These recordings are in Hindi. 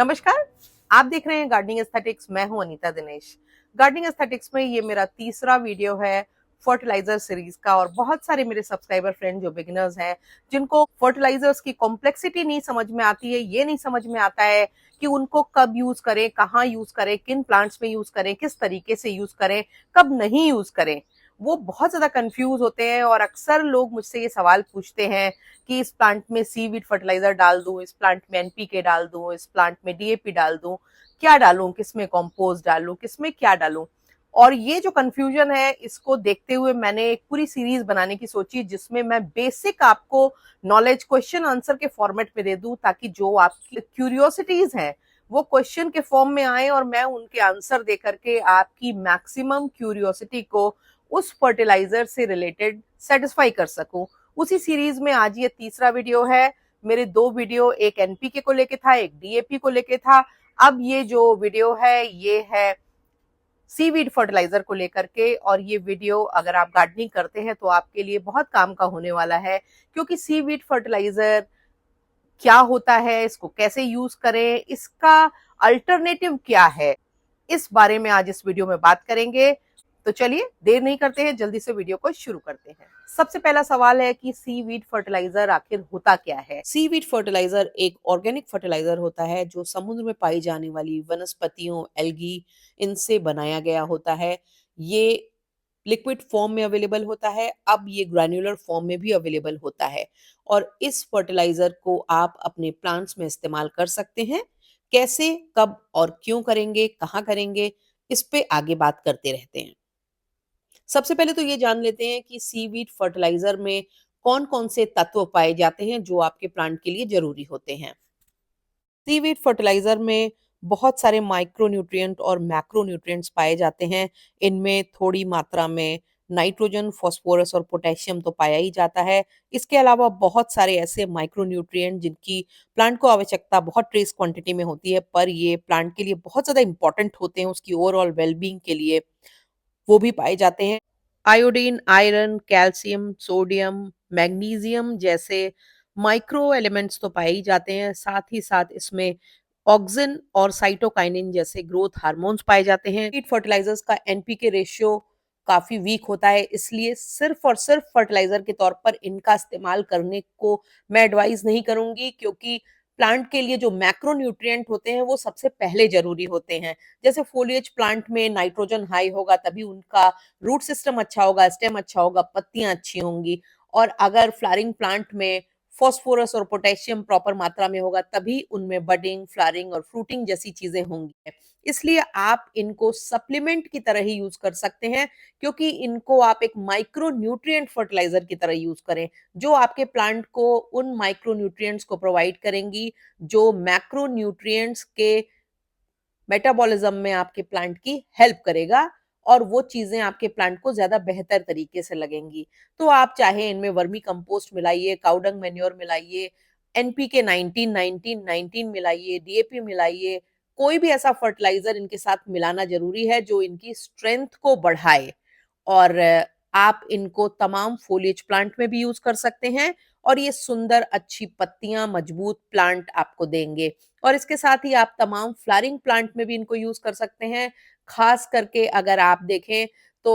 नमस्कार, आप देख रहे हैं गार्डनिंग एस्थेटिक्स। मैं हूं अनीता दिनेश। गार्डनिंग एस्थेटिक्स में ये मेरा तीसरा वीडियो है फर्टिलाइजर सीरीज का। और बहुत सारे मेरे सब्सक्राइबर फ्रेंड जो बिगिनर्स हैं, जिनको फर्टिलाइजर्स की कॉम्प्लेक्सिटी नहीं समझ में आती है, ये नहीं समझ में आता है कि उनको कब यूज करें, कहाँ यूज करें, किन प्लांट्स में यूज करें, किस तरीके से यूज करें, कब नहीं यूज करें, वो बहुत ज्यादा कंफ्यूज होते हैं। और अक्सर लोग मुझसे ये सवाल पूछते हैं कि इस प्लांट में सीवीड फर्टिलाइजर डाल दूं, इस प्लांट में एनपीके डाल दूं, इस प्लांट में डीएपी डाल दूं, क्या डालूं, किसमें कंपोस्ट डालूं, किसमें क्या डालूं। और ये जो कंफ्यूजन है, इसको देखते हुए मैंने एक पूरी सीरीज बनाने की सोची, जिसमें मैं बेसिक आपको नॉलेज क्वेश्चन आंसर के फॉर्मेट में दे दूं, ताकि जो आपकी क्यूरियोसिटीज हैं वो क्वेश्चन के फॉर्म में आए और मैं उनके आंसर दे करके आपकी मैक्सिमम क्यूरियोसिटी को उस फर्टिलाइजर से रिलेटेड सेटिस्फाई कर सकूं। उसी सीरीज में आज ये तीसरा वीडियो है। मेरे दो वीडियो, एक एनपीके को लेके था, एक डीएपी को लेके था। अब ये जो वीडियो है ये है सीवीड फर्टिलाइजर को लेकर के। और ये वीडियो अगर आप गार्डनिंग करते हैं तो आपके लिए बहुत काम का होने वाला है, क्योंकि सीवीड फर्टिलाइजर क्या होता है, इसको कैसे यूज करें, इसका अल्टरनेटिव क्या है, इस बारे में आज इस वीडियो में बात करेंगे। तो चलिए देर नहीं करते हैं, जल्दी से वीडियो को शुरू करते हैं। सबसे पहला सवाल है कि सीवीड फर्टिलाइजर आखिर होता क्या है। सीवीड फर्टिलाइजर एक ऑर्गेनिक फर्टिलाइजर होता है जो समुद्र में पाई जाने वाली वनस्पतियों, एल्गी, इनसे बनाया गया होता है। ये लिक्विड फॉर्म में अवेलेबल होता है, अब ये ग्रैन्युलर फॉर्म में भी अवेलेबल होता है। और इस फर्टिलाइजर को आप अपने प्लांट्स में इस्तेमाल कर सकते हैं। कैसे, कब और क्यों करेंगे, कहाँ करेंगे, इस पे आगे बात करते रहते हैं। सबसे पहले तो ये जान लेते हैं कि सीवीड फर्टिलाइजर में कौन कौन से तत्व पाए जाते हैं जो आपके प्लांट के लिए जरूरी होते हैं। सीवीड फर्टिलाइजर में बहुत सारे माइक्रो न्यूट्रिएंट और मैक्रो न्यूट्रिएंट्स पाए जाते हैं। इनमें थोड़ी मात्रा में नाइट्रोजन, फास्फोरस और पोटेशियम तो पाया ही जाता है। इसके अलावा बहुत सारे ऐसे माइक्रो न्यूट्रिएंट जिनकी प्लांट को आवश्यकता बहुत ट्रेस क्वांटिटी में होती है, पर ये प्लांट के लिए बहुत ज़्यादा इंपॉर्टेंट होते हैं उसकी ओवरऑल वेलबींग के लिए, वो भी पाए जाते हैं। Iodine, iron, calcium, sodium, magnesium जैसे माइक्रो एलिमेंट्स तो पाए ही जाते हैं। साथ ही साथ इसमें ऑक्सिन और साइटोकाइनिन जैसे ग्रोथ हार्मोन्स पाए जाते हैं। फीड फर्टिलाइजर्स का एनपीके रेशियो काफी वीक होता है, इसलिए सिर्फ और सिर्फ फर्टिलाइजर के तौर पर इनका इस्तेमाल करने को मैं एडवाइज नहीं करूंगी, क्योंकि प्लांट के लिए जो मैक्रो न्यूट्रिएंट होते हैं वो सबसे पहले जरूरी होते हैं। जैसे फोलिएज प्लांट में नाइट्रोजन हाई होगा तभी उनका रूट सिस्टम अच्छा होगा, स्टेम अच्छा होगा, पत्तियां अच्छी होंगी। और अगर फ्लावरिंग प्लांट में फास्फोरस और पोटेशियम प्रॉपर मात्रा में होगा तभी उनमें बडिंग, फ्लावरिंग और फ्रूटिंग जैसी चीजें होंगी। इसलिए आप इनको सप्लीमेंट की तरह ही यूज कर सकते हैं, क्योंकि इनको आप एक माइक्रो न्यूट्रिएंट फर्टिलाइजर की तरह यूज करें, जो आपके प्लांट को उन माइक्रो न्यूट्रिएंट्स को प्रोवाइड करेंगी जो मैक्रो न्यूट्रिएंट्स के मेटाबॉलिज्म में आपके प्लांट की हेल्प करेगा, और वो चीजें आपके प्लांट को ज्यादा बेहतर तरीके से लगेंगी। तो आप चाहे इनमें वर्मी कंपोस्ट मिलाइए, काउडंग मैन्योर मिलाइए, एनपीके 19-19-19 मिलाइए, डीएपी मिलाइए, कोई भी ऐसा फर्टिलाइजर इनके साथ मिलाना जरूरी है जो इनकी स्ट्रेंथ को बढ़ाए। और आप इनको तमाम फोलिएज प्लांट में भी यूज कर सकते हैं, और ये सुंदर अच्छी पत्तियां, मजबूत प्लांट आपको देंगे। और इसके साथ ही आप तमाम फ्लावरिंग प्लांट में भी इनको यूज कर सकते हैं। खास करके अगर आप देखें तो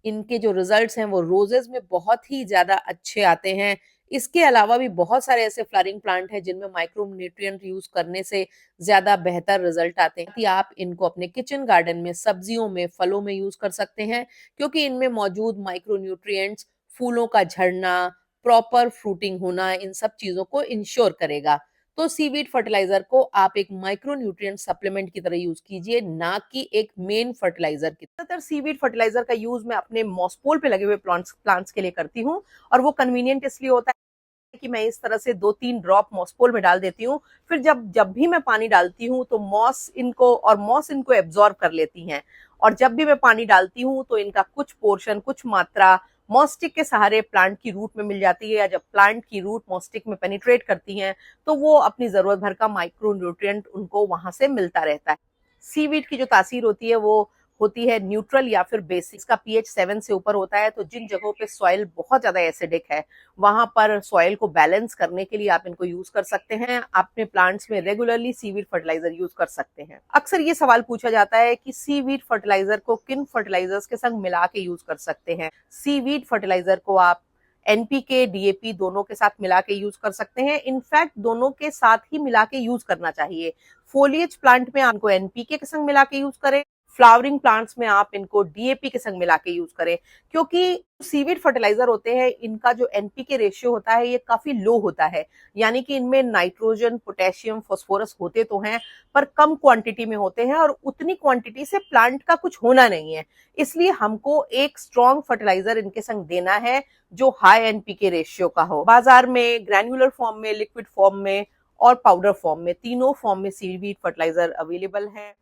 इनके जो रिजल्ट्स हैं वो रोजेस में बहुत ही ज्यादा अच्छे आते हैं। इसके अलावा भी बहुत सारे ऐसे फ्लावरिंग प्लांट हैं जिनमें माइक्रो न्यूट्रिएंट यूज करने से ज्यादा बेहतर रिजल्ट आते हैं। आप इनको अपने किचन गार्डन में, सब्जियों में, फलों में यूज कर सकते हैं, क्योंकि इनमें मौजूद माइक्रो न्यूट्रिएंट्स फूलों का झड़ना, प्रॉपर फ्रूटिंग होना, इन सब चीजों को इंश्योर करेगा। तो सीवीड फर्टिलाइजर को आप एक माइक्रो न्यूट्रिएंट सप्लीमेंट की तरह यूज कीजिए, ना कि एक मेन फर्टिलाइजर की। ज्यादातर सीवीड फर्टिलाइजर का यूज मैं अपने मॉसपोल पे लगे हुए प्लांट्स के लिए करती हूँ, और वो कन्वीनियंट इसलिए होता है कि मैं इस तरह से 2-3 ड्रॉप मॉसपोल में डाल देती हूँ। फिर जब जब भी मैं पानी डालती हूँ तो मॉस इनको एब्जॉर्ब कर लेती हैं। और जब भी मैं पानी डालती हूँ तो इनका कुछ पोर्शन, कुछ मात्रा मॉस्टिक के सहारे प्लांट की रूट में मिल जाती है, या जब प्लांट की रूट मॉस्टिक में पेनिट्रेट करती हैं तो वो अपनी जरूरत भर का माइक्रो न्यूट्रिएंट उनको वहां से मिलता रहता है। सीवीड की जो तासीर होती है वो होती है न्यूट्रल या फिर बेसिक। इसका पीएच 7 से ऊपर होता है, तो जिन जगहों पे सॉइल बहुत ज्यादा एसिडिक है वहां पर सॉइल को बैलेंस करने के लिए आप इनको यूज कर सकते हैं। अपने प्लांट्स में रेगुलरली सीवीड फर्टिलाइजर यूज कर सकते हैं। अक्सर ये सवाल पूछा जाता है कि सीवीड फर्टिलाइजर को किन फर्टिलाइजर्स के संग मिला के यूज कर सकते हैं। सीवीड फर्टिलाइजर को आप एनपीके, डीएपी दोनों के साथ मिला के यूज कर सकते हैं। इनफैक्ट दोनों के साथ ही मिला के यूज करना चाहिए। फोलिएज प्लांट में आपको एनपीके के संग मिला के यूज करें, फ्लावरिंग प्लांट्स में आप इनको डीएपी के संग मिला के यूज करें, क्योंकि सीवीड फर्टिलाइजर होते हैं इनका जो एनपीके रेशियो होता है ये काफी लो होता है। यानी कि इनमें नाइट्रोजन, पोटेशियम, फास्फोरस होते तो हैं पर कम क्वांटिटी में होते हैं और उतनी क्वांटिटी से प्लांट का कुछ होना नहीं है। इसलिए हमको एक स्ट्रॉन्ग फर्टिलाइजर इनके संग देना है जो हाई एनपीके रेशियो का हो। बाजार में ग्रैन्युलर फॉर्म में, लिक्विड फॉर्म में और पाउडर फॉर्म में, तीनों फॉर्म में सीवीड फर्टिलाइजर अवेलेबल है।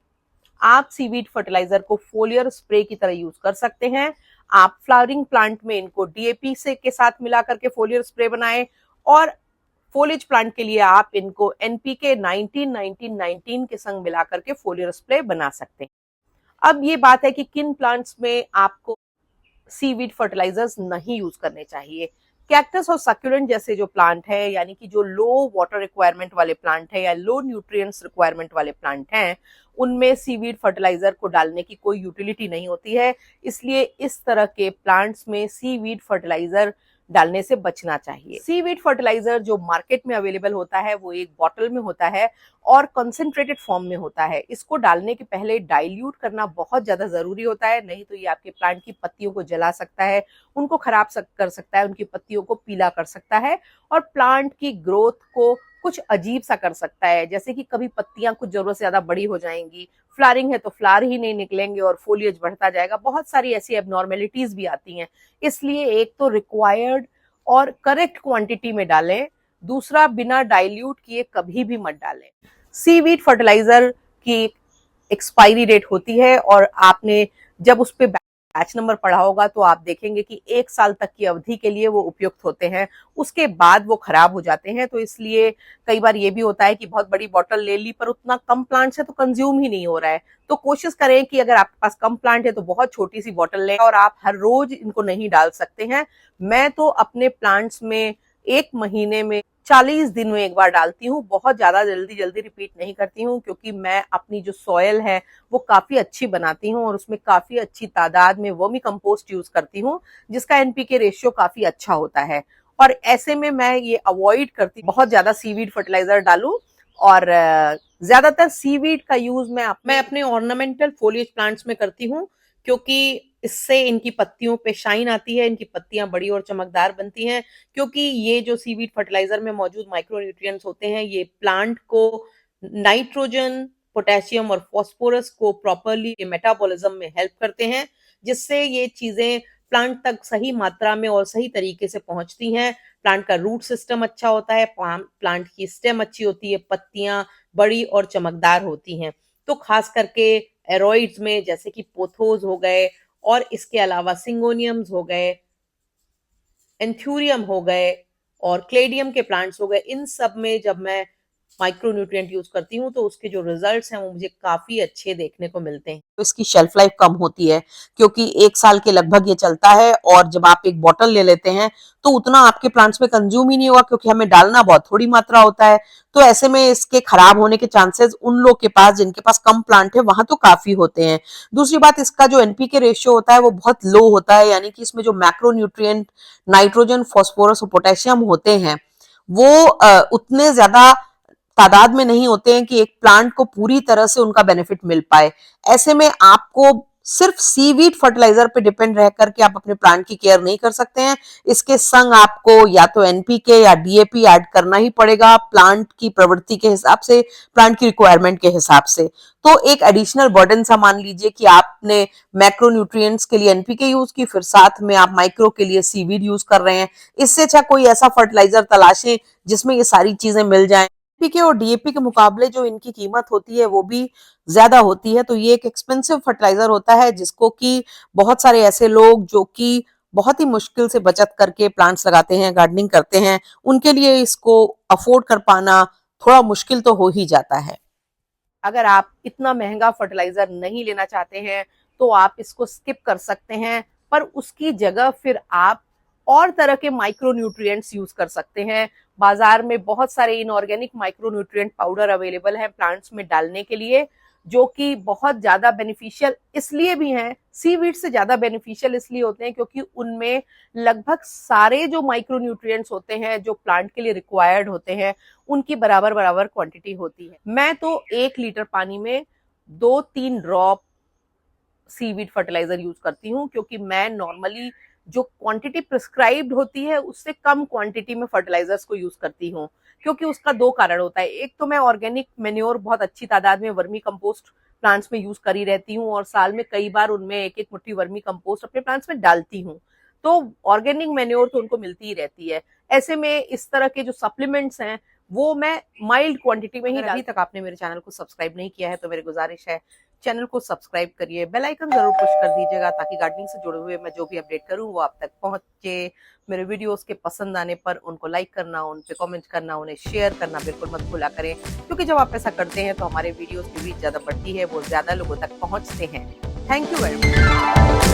आप सीवीड फर्टिलाइजर को फोलियर स्प्रे की तरह यूज कर सकते हैं। आप फ्लावरिंग प्लांट में इनको डीएपी से के साथ मिला करके फोलियर स्प्रे बनाएं और फोलिज प्लांट के लिए आप इनको एनपीके 19-19-19 के संग मिला करके फोलियर स्प्रे बना सकते हैं। अब ये बात है कि किन प्लांट्स में आपको सीवीड फर्टिलाइजर्स नहीं यूज करने चाहिए। कैक्टस और सक्यूलेंट जैसे जो प्लांट है, यानी कि जो लो वाटर रिक्वायरमेंट वाले प्लांट है या लो न्यूट्रिएंट्स रिक्वायरमेंट वाले प्लांट हैं, उनमें सीवीड फर्टिलाइजर को डालने की कोई यूटिलिटी नहीं होती है। इसलिए इस तरह के प्लांट्स में सीवीड फर्टिलाइजर डालने से बचना चाहिए। सीवीड फर्टिलाइजर जो मार्केट में अवेलेबल होता है वो एक बॉटल में होता है और कंसंट्रेटेड फॉर्म में होता है। इसको डालने के पहले डाइल्यूट करना बहुत ज्यादा जरूरी होता है, नहीं तो ये आपके प्लांट की पत्तियों को जला सकता है, उनको खराब कर सकता है, उनकी पत्तियों को पीला कर सकता है और प्लांट की ग्रोथ को कुछ अजीब सा कर सकता है। जैसे कि कभी पत्तियां कुछ जरूरत से ज्यादा बड़ी हो जाएंगी, फ्लावरिंग है तो फ्लावर ही नहीं निकलेंगे और फोलिएज बढ़ता जाएगा। बहुत सारी ऐसी एबनॉर्मेलिटीज भी आती हैं। इसलिए एक तो रिक्वायर्ड और करेक्ट क्वांटिटी में डालें, दूसरा बिना डाइल्यूट किए कभी भी मत डालें। सीवीड फर्टिलाइजर की एक्सपायरी डेट होती है और आपने जब उस पे बैच नंबर पढ़ा होगा तो आप देखेंगे कि 1 साल तक की अवधि के लिए वो उपयुक्त होते हैं, उसके बाद वो खराब हो जाते हैं। तो इसलिए कई बार ये भी होता है कि बहुत बड़ी बोतल ले ली पर उतना कम प्लांट्स है तो कंज्यूम ही नहीं हो रहा है। तो कोशिश करें कि अगर आपके पास कम प्लांट है तो बहुत छोटी सी बोतल लें और आप हर रोज इनको नहीं डाल सकते हैं। मैं तो अपने प्लांट्स में 1 महीने में 40 दिन में एक बार डालती हूँ, बहुत ज्यादा जल्दी जल्दी रिपीट नहीं करती हूँ, क्योंकि मैं अपनी जो सॉयल है वो काफी अच्छी बनाती हूँ और उसमें काफी अच्छी तादाद में वर्मी कंपोस्ट यूज करती हूँ जिसका एनपीके रेशियो काफी अच्छा होता है। और ऐसे में मैं ये अवॉइड करती बहुत ज्यादा सीवीड फर्टिलाइजर डालूं और ज्यादातर सीवीड का यूज मैं अपने ऑर्नामेंटल फोलिएज प्लांट्स में करती हूँ, क्योंकि इससे इनकी पत्तियों पे शाइन आती है, इनकी पत्तियां बड़ी और चमकदार बनती हैं। क्योंकि ये जो सीवीड फर्टिलाइजर में मौजूद माइक्रोन्यूट्रिएंट्स होते हैं ये प्लांट को नाइट्रोजन, पोटेशियम और फास्फोरस को प्रॉपरली मेटाबॉलिज्म में हेल्प करते हैं, जिससे ये चीजें प्लांट तक सही मात्रा में और सही तरीके से पहुंचती हैं। प्लांट का रूट सिस्टम अच्छा होता है, प्लांट की स्टेम अच्छी होती है, पत्तियां बड़ी और चमकदार होती हैं। तो खास करके एरोइड्स में जैसे कि पोथोस हो गए और इसके अलावा सिंगोनियम्स हो गए, एंथ्यूरियम हो गए और क्लेडियम के प्लांट्स हो गए, इन सब में जब मैं माइक्रोन्यूट्रिएंट यूज करती हूँ तो उसके जो रिजल्ट्स हैं वो मुझे काफी अच्छे देखने को मिलते हैं। तो इसकी शेल्फ लाइफ कम होती है क्योंकि 1 साल के लगभग ये चलता है और जब आप एक बॉटल ले लेते हैं तो उतना आपके प्लांट्स में कंज्यूम ही नहीं होगा, क्योंकि हमें डालना बहुत थोड़ी मात्रा होता है। तो ऐसे में इसके खराब होने के चांसेस उन लोग के पास जिनके पास कम प्लांट है वहां तो काफी होते हैं। दूसरी बात, इसका जो एनपीके रेशियो होता है वो बहुत लो होता है, यानी कि इसमें जो मैक्रोन्यूट्रिएंट नाइट्रोजन, फास्फोरस और पोटेशियम होते हैं वो उतने ज्यादा तादाद में नहीं होते हैं कि एक प्लांट को पूरी तरह से उनका बेनिफिट मिल पाए। ऐसे में आपको सिर्फ सीवीड फर्टिलाइजर पे डिपेंड रह करके आप अपने प्लांट की केयर नहीं कर सकते हैं। इसके संग आपको या तो एनपीके या डीएपी ऐड करना ही पड़ेगा, प्लांट की प्रवृत्ति के हिसाब से, प्लांट की रिक्वायरमेंट के हिसाब से। तो एक एडिशनल बर्डन सा मान लीजिए कि आपने मैक्रोन्यूट्रिएंट्स के लिए एनपीके यूज की, फिर साथ में आप माइक्रो के लिए सीवीड यूज कर रहे हैं। इससे अच्छा कोई ऐसा फर्टिलाइजर तलाशें जिसमें ये सारी चीजें मिल जाएं। एनपीके और डीएपी के मुकाबले जो इनकी कीमत होती है वो भी ज्यादा होती है, तो ये एक एक्सपेंसिव फर्टिलाइजर होता है जिसको कि बहुत सारे ऐसे लोग जो कि बहुत ही मुश्किल से बचत करके प्लांट्स लगाते हैं, गार्डनिंग करते हैं, उनके लिए इसको अफोर्ड कर पाना थोड़ा मुश्किल तो हो ही जाता है। अगर आप इतना महंगा फर्टिलाइजर नहीं लेना चाहते हैं तो आप इसको स्किप कर सकते हैं, पर उसकी जगह फिर आप और तरह के माइक्रो न्यूट्रिएंट्स यूज कर सकते हैं। बाजार में बहुत सारे inorganic micro nutrient powder available है प्लांट्स में डालने के लिए, जो कि बहुत ज्यादा बेनिफिशियल इसलिए भी हैं, सीवीड से ज्यादा बेनिफिशियल इसलिए होते हैं क्योंकि उनमें लगभग सारे जो माइक्रो न्यूट्रिएंट्स होते हैं जो प्लांट के लिए रिक्वायर्ड होते हैं, उनकी बराबर बराबर क्वांटिटी होती है। मैं तो 1 लीटर पानी में 2-3 ड्रॉप सीवीड फर्टिलाइजर यूज करती हूँ, क्योंकि मैं नॉर्मली जो क्वांटिटी प्रिस्क्राइब्ड होती है उससे कम क्वांटिटी में फर्टिलाइजर्स को यूज करती हूँ। क्योंकि उसका 2 कारण होता है। एक तो मैं ऑर्गेनिक मेन्योर बहुत अच्छी तादाद में वर्मी कंपोस्ट प्लांट्स में यूज करी रहती हूँ, और साल में कई बार उनमें 1-1 मुट्ठी वर्मी कंपोस्ट अपने प्लांट्स में डालती हूँ, तो ऑर्गेनिक मेन्योर तो उनको मिलती ही रहती है। ऐसे में इस तरह के जो सप्लीमेंट्स हैं वो मैं माइल्ड क्वांटिटी में ही। अभी तक आपने मेरे चैनल को सब्सक्राइब नहीं किया है तो मेरी गुजारिश है, चैनल को सब्सक्राइब करिए, बेल आइकन जरूर पुश कर दीजिएगा ताकि गार्डनिंग से जुड़े हुए मैं जो भी अपडेट करूं वो आप तक पहुंचे। मेरे वीडियोस के पसंद आने पर उनको लाइक करना, उन पे कमेंट करना, उन्हें शेयर करना बिल्कुल मत भूला करें, क्योंकि जब आप ऐसा करते हैं तो हमारे वीडियोस की रीच ज्यादा बढ़ती है, वो ज्यादा लोगों तक पहुंचते हैं। Thank you very much.